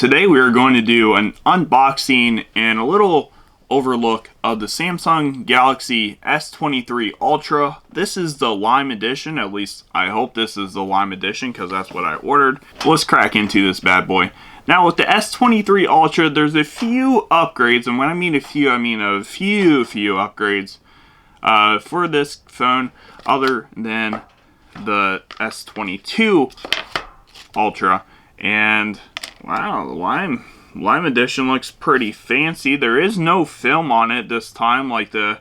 Today we are going to do an unboxing and a little overlook of the Samsung Galaxy S23 Ultra. This is the Lime Edition, at least I hope this is the Lime Edition because that's what I ordered. Let's crack into this bad boy. Now with the S23 Ultra, there's a few upgrades, and when I mean a few, I mean a few upgrades for this phone other than the S22 Ultra. And wow, the Lime Edition looks pretty fancy. There is no film on it this time like the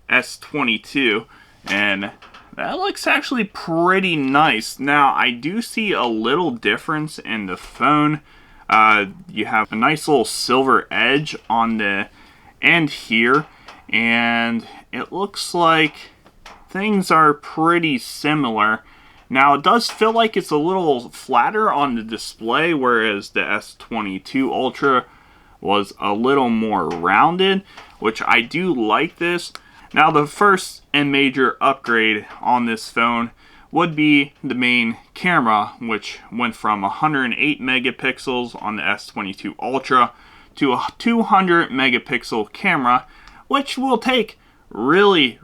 S22, and that looks actually pretty nice. Now, I do see a little difference in the phone. You have a nice little silver edge on the end here, and it looks like things are pretty similar. Now, it does feel like it's a little flatter on the display, whereas the S22 Ultra was a little more rounded, which I do like this. Now, the first and major upgrade on this phone would be the main camera, which went from 108 megapixels on the S22 Ultra to a 200 megapixel camera, which will take really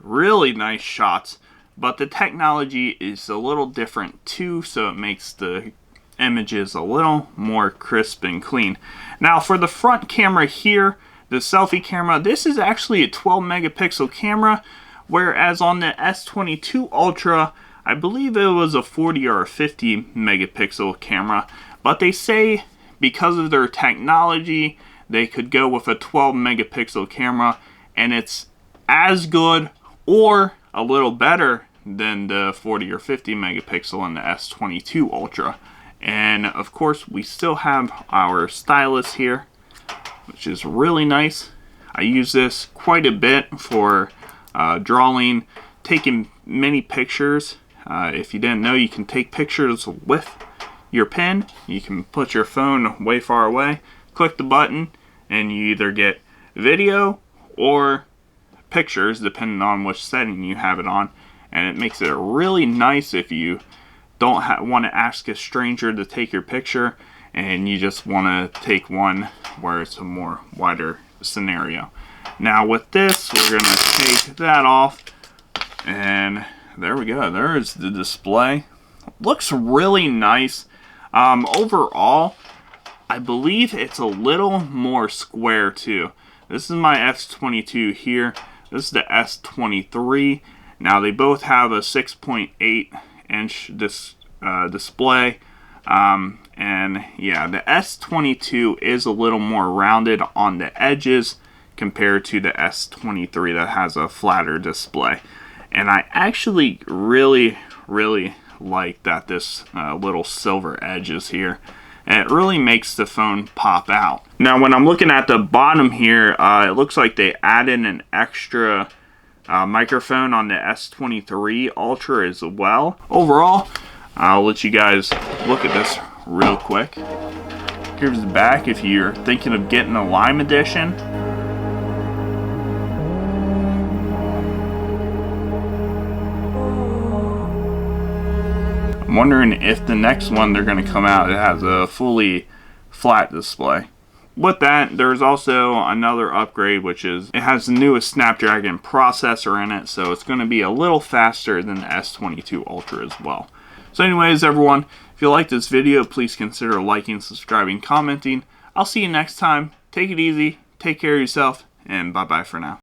nice shots. But the technology is a little different too, so it makes the images a little more crisp and clean. Now for the front camera here, the selfie camera, this is actually a 12 megapixel camera, whereas on the S22 Ultra, I believe it was a 40 or a 50 megapixel camera. But they say because of their technology, they could go with a 12 megapixel camera, and it's as good or a little better than the 40 or 50 megapixel in the S22 Ultra. And of course, we still have our stylus here, which is really nice. I use this quite a bit for drawing, taking many pictures. If you didn't know, you can take pictures with your pen. You can put your phone way far away, click the button, and you either get video or pictures depending on which setting you have it on. And it makes it really nice if you don't want to ask a stranger to take your picture and you just want to take one where it's a more wider scenario. Now with this, we're going to take that off, and there we go. There's the display. Looks really nice. Overall, I believe it's a little more square too. This is my S22 here. This is the S23. Now they both have a 6.8 inch display. And yeah, the S22 is a little more rounded on the edges compared to the S23 that has a flatter display. And I actually really like that this little silver edge is here. And it really makes the phone pop out. Now when I'm looking at the bottom here, it looks like they added an extra microphone on the S23 Ultra as well. Overall, I'll let you guys look at this real quick. Here's the back if you're thinking of getting a Lime Edition. I'm wondering if the next one they're going to come out, it has a fully flat display. With that, there's also another upgrade, which is it has the newest Snapdragon processor in it, so it's going to be a little faster than the S22 Ultra as well. So anyways, everyone, if you like this video, please consider liking, subscribing, commenting. I'll see you next time. Take it easy, take care of yourself, and bye-bye for now.